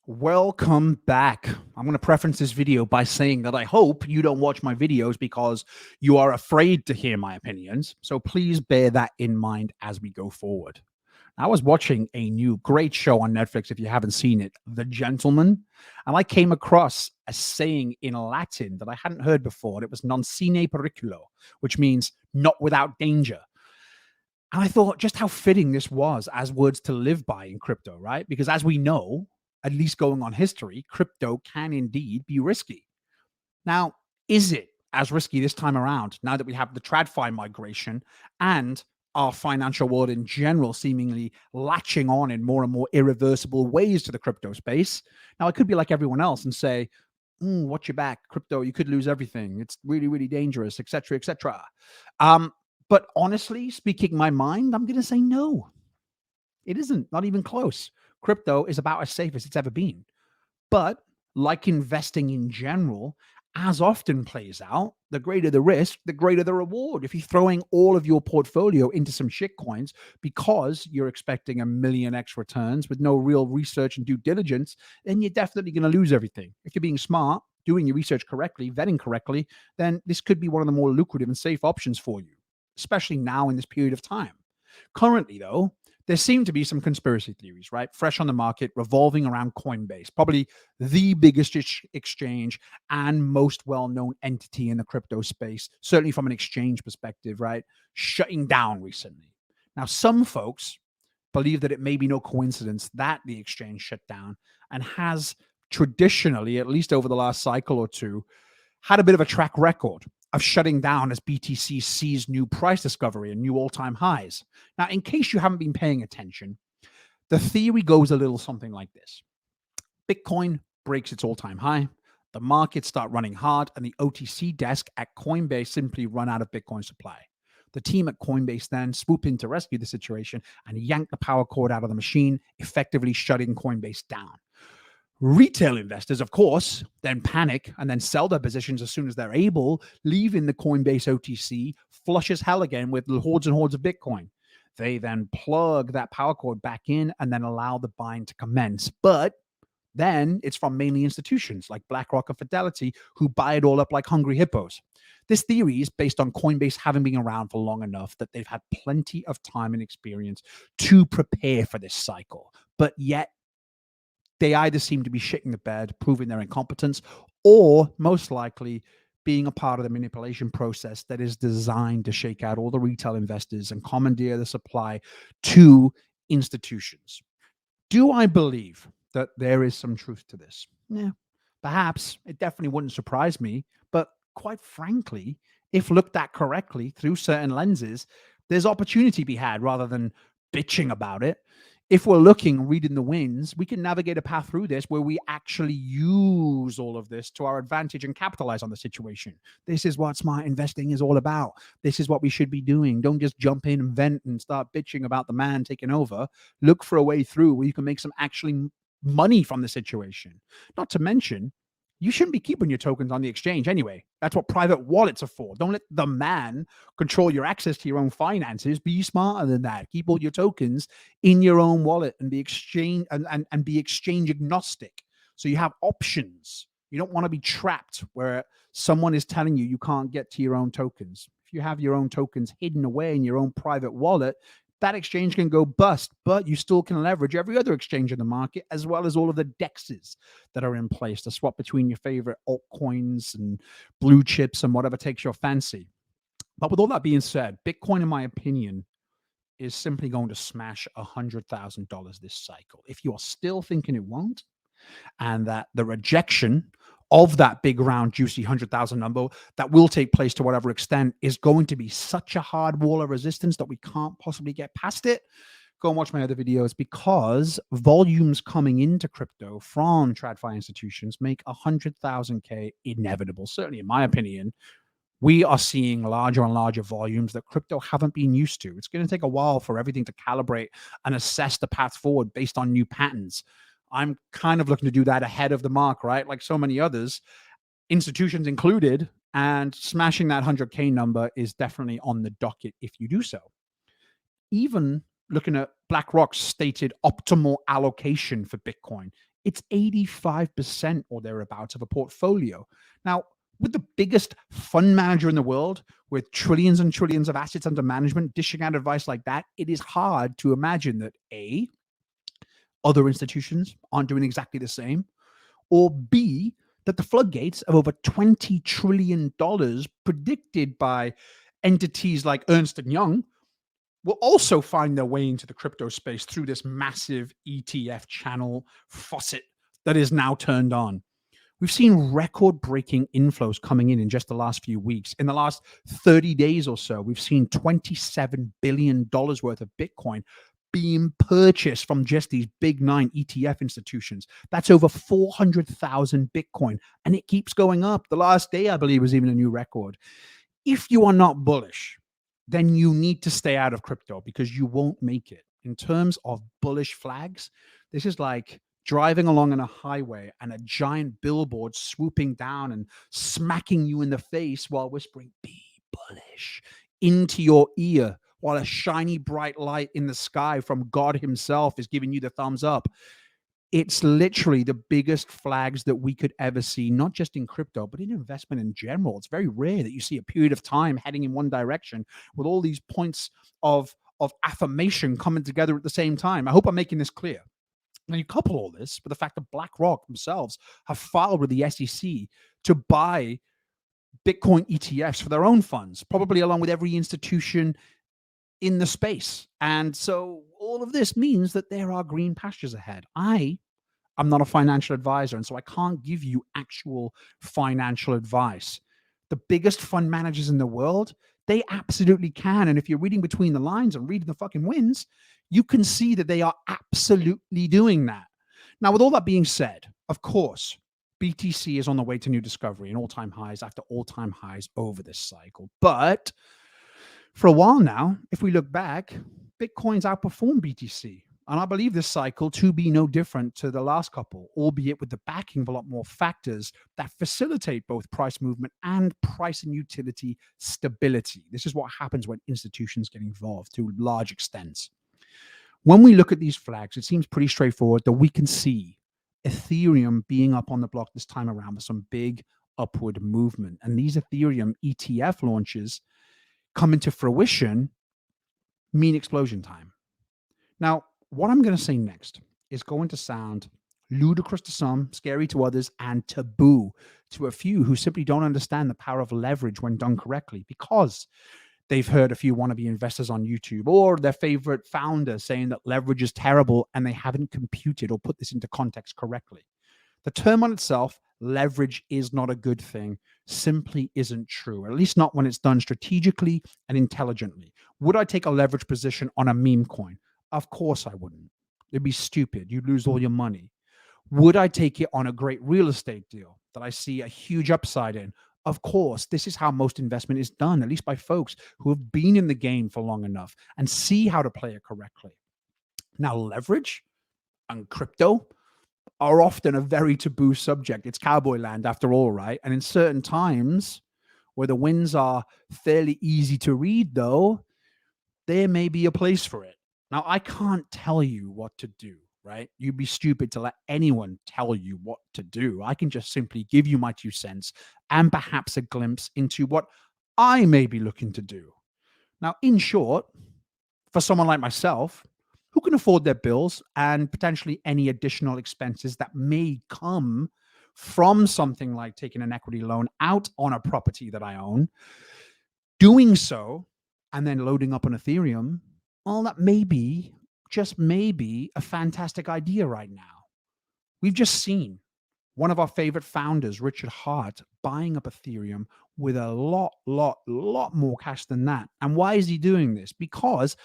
Welcome back. I'm going to preference this video by saying that I hope you don't watch my videos because you are afraid to hear my opinions. So please bear that in mind as we go forward. I was watching a new great show on Netflix, if you haven't seen it, The Gentleman, and I came across a saying in Latin that I hadn't heard before. It was non sine periculo, which means not without danger. And I thought just how fitting this was as words to live by in crypto, right? Because as we know, at least going on history, crypto can indeed be risky. Now, is it as risky this time around now that we have the TradFi migration and our financial world in general seemingly latching on in more and more irreversible ways to the crypto space? Now, I could be like everyone else and say, watch your back, crypto, you could lose everything. It's really, really dangerous, etc., etc. But honestly, speaking my mind, I'm going to say no. It isn't, not even close. Crypto is about as safe as it's ever been. But like investing in general, as often plays out, the greater the risk, the greater the reward. If you're throwing all of your portfolio into some shit coins because you're expecting 1,000,000x returns with no real research and due diligence, then you're definitely going to lose everything. If you're being smart, doing your research correctly, vetting correctly, then this could be one of the more lucrative and safe options for you, especially now in this period of time. Currently, though, there seem to be some conspiracy theories, right? Fresh on the market, revolving around Coinbase, probably the biggest exchange and most well known entity in the crypto space, certainly from an exchange perspective, right? Shutting down recently. Now, some folks believe that it may be no coincidence that the exchange shut down and has traditionally, at least over the last cycle or two, had a bit of a track record of shutting down as BTC sees new price discovery and new all-time highs. Now, in case you haven't been paying attention, the theory goes a little something like this. Bitcoin breaks its all-time high, the markets start running hard, and the OTC desk at Coinbase simply run out of Bitcoin supply. The team at Coinbase then swoop in to rescue the situation and yank the power cord out of the machine, effectively shutting Coinbase down. Retail investors, of course, then panic and then sell their positions as soon as they're able, leaving the Coinbase OTC flush as hell again with hordes and hordes of Bitcoin. They then plug that power cord back in and then allow the buying to commence. But then it's from mainly institutions like BlackRock and Fidelity who buy it all up like hungry hippos. This theory is based on Coinbase having been around for long enough that they've had plenty of time and experience to prepare for this cycle. But yet, they either seem to be shitting the bed, proving their incompetence, or most likely being a part of the manipulation process that is designed to shake out all the retail investors and commandeer the supply to institutions. Do I believe that there is some truth to this? Yeah, perhaps. It definitely wouldn't surprise me. But quite frankly, if looked at correctly through certain lenses, there's opportunity to be had rather than bitching about it. If we're looking, reading the winds, we can navigate a path through this where we actually use all of this to our advantage and capitalize on the situation. This is what smart investing is all about. This is what we should be doing. Don't just jump in and vent and start bitching about the man taking over. Look for a way through where you can make some actually money from the situation. Not to mention, you shouldn't be keeping your tokens on the exchange anyway. That's what private wallets are for. Don't let the man control your access to your own finances. Be smarter than that. Keep all your tokens in your own wallet and be and be exchange agnostic. So you have options. You don't want to be trapped where someone is telling you you can't get to your own tokens. If you have your own tokens hidden away in your own private wallet, that exchange can go bust, but you still can leverage every other exchange in the market, as well as all of the dexes that are in place to swap between your favorite altcoins and blue chips and whatever takes your fancy. But with all that being said, Bitcoin, in my opinion, is simply going to smash $100,000 this cycle. If you're still thinking it won't, and that the rejection of that big round juicy 100,000 number that will take place to whatever extent is going to be such a hard wall of resistance that we can't possibly get past it, go and watch my other videos, because volumes coming into crypto from TradFi institutions make 100,000K inevitable. Certainly, in my opinion, we are seeing larger and larger volumes that crypto haven't been used to. It's going to take a while for everything to calibrate and assess the path forward based on new patterns. I'm kind of looking to do that ahead of the mark, right? Like so many others, institutions included, and smashing that 100K number is definitely on the docket if you do so. Even looking at BlackRock's stated optimal allocation for Bitcoin, it's 85% or thereabouts of a portfolio. Now, with the biggest fund manager in the world, with trillions and trillions of assets under management, dishing out advice like that, it is hard to imagine that A, other institutions aren't doing exactly the same, or B, that the floodgates of over $20 trillion predicted by entities like Ernst & Young will also find their way into the crypto space through this massive ETF channel faucet that is now turned on. We've seen record-breaking inflows coming in just the last few weeks. In the last 30 days or so, we've seen $27 billion worth of Bitcoin being purchased from just these big 9 ETF institutions. That's over 400,000 Bitcoin, and it keeps going up. The last day, I believe, was even a new record. If you are not bullish, then you need to stay out of crypto because you won't make it. In terms of bullish flags, this is like driving along on a highway and a giant billboard swooping down and smacking you in the face while whispering, "Be bullish," into your ear, while a shiny bright light in the sky from God himself is giving you the thumbs up. It's literally the biggest flags that we could ever see, not just in crypto, but in investment in general. It's very rare that you see a period of time heading in one direction with all these points of affirmation coming together at the same time. I hope I'm making this clear. Now, you couple all this with the fact that BlackRock themselves have filed with the SEC to buy Bitcoin ETFs for their own funds, probably along with every institution in the space. And so all of this means that there are green pastures ahead. I'm not a financial advisor, and so I can't give you actual financial advice. The biggest fund managers in the world, they absolutely can. And if you're reading between the lines and reading the fucking wins, you can see that they are absolutely doing that. Now, with all that being said, of course, BTC is on the way to new discovery and all-time highs after all-time highs over this cycle. But for a while now, if we look back, Bitcoin's outperformed BTC. And I believe this cycle to be no different to the last couple, albeit with the backing of a lot more factors that facilitate both price movement and price and utility stability. This is what happens when institutions get involved to large extents. When we look at these flags, it seems pretty straightforward that we can see Ethereum being up on the block this time around with some big upward movement. And these Ethereum ETF launches coming to fruition mean explosion time. Now, what I'm going to say next is going to sound ludicrous to some, scary to others, and taboo to a few who simply don't understand the power of leverage when done correctly because they've heard a few wannabe investors on YouTube or their favorite founder saying that leverage is terrible and they haven't computed or put this into context correctly. The term on itself, leverage, is not a good thing, simply isn't true, at least not when it's done strategically and intelligently. Would I take a leverage position on a meme coin? Of course I wouldn't. It'd be stupid. You'd lose all your money. Would I take it on a great real estate deal that I see a huge upside in? Of course, this is how most investment is done, at least by folks who have been in the game for long enough and see how to play it correctly. Now, leverage and crypto are often a very taboo subject. It's cowboy land after all, right? And in certain times where the winds are fairly easy to read, though, there may be a place for it. Now, I can't tell you what to do, right? You'd be stupid to let anyone tell you what to do. I can just simply give you my 2 cents and perhaps a glimpse into what I may be looking to do. Now, in short, for someone like myself, who can afford their bills and potentially any additional expenses that may come from something like taking an equity loan out on a property that I own, doing so and then loading up on Ethereum, well, that may be, just maybe, a fantastic idea right now. We've just seen one of our favorite founders, Richard Hart, buying up Ethereum with a lot more cash than that. And why is he doing this? Because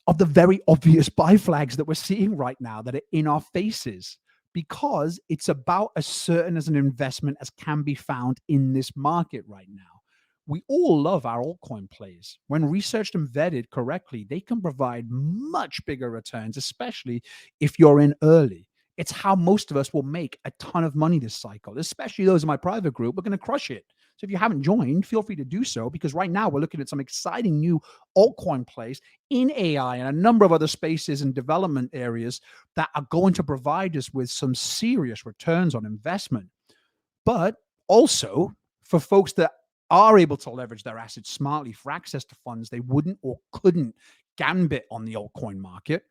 of the very obvious buy flags that we're seeing right now that are in our faces. Because it's about as certain as an investment as can be found in this market right now. We all love our altcoin plays. When researched and vetted correctly, they can provide much bigger returns, especially if you're in early. It's how most of us will make a ton of money this cycle, especially those in my private group. We're going to crush it. So if you haven't joined, feel free to do so, because right now we're looking at some exciting new altcoin plays in AI and a number of other spaces and development areas that are going to provide us with some serious returns on investment. But also for folks that are able to leverage their assets smartly for access to funds they wouldn't or couldn't gambit on the altcoin market,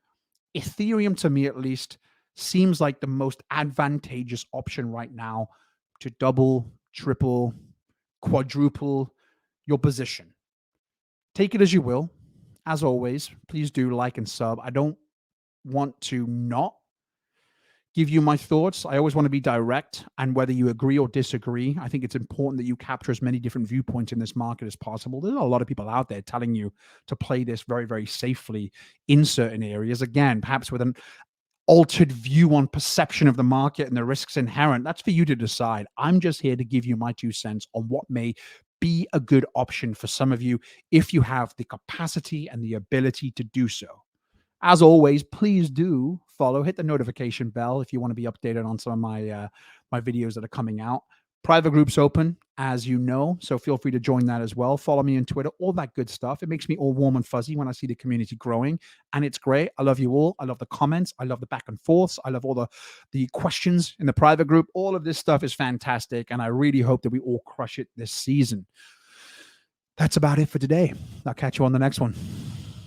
Ethereum, to me at least, seems like the most advantageous option right now to double, triple, quadruple your position. Take it as you will. As always, please do like and sub. I don't want to not give you my thoughts. I always want to be direct, and whether you agree or disagree, I think it's important that you capture as many different viewpoints in this market as possible. There's a lot of people out there telling you to play this very, very safely in certain areas. Again, perhaps with an altered view on perception of the market and the risks inherent. That's for you to decide. I'm just here to give you my 2 cents on what may be a good option for some of you if you have the capacity and the ability to do so. As always, please do follow, hit the notification bell if you want to be updated on some of my my videos that are coming out. Private groups open, as you know, so feel free to join that as well. Follow me on Twitter, all that good stuff. It makes me all warm and fuzzy when I see the community growing, and it's great. I love you all. I love the comments. I love the back and forths. I love all the questions in the private group. All of this stuff is fantastic, and I really hope that we all crush it this season. That's about it for today. I'll catch you on the next one.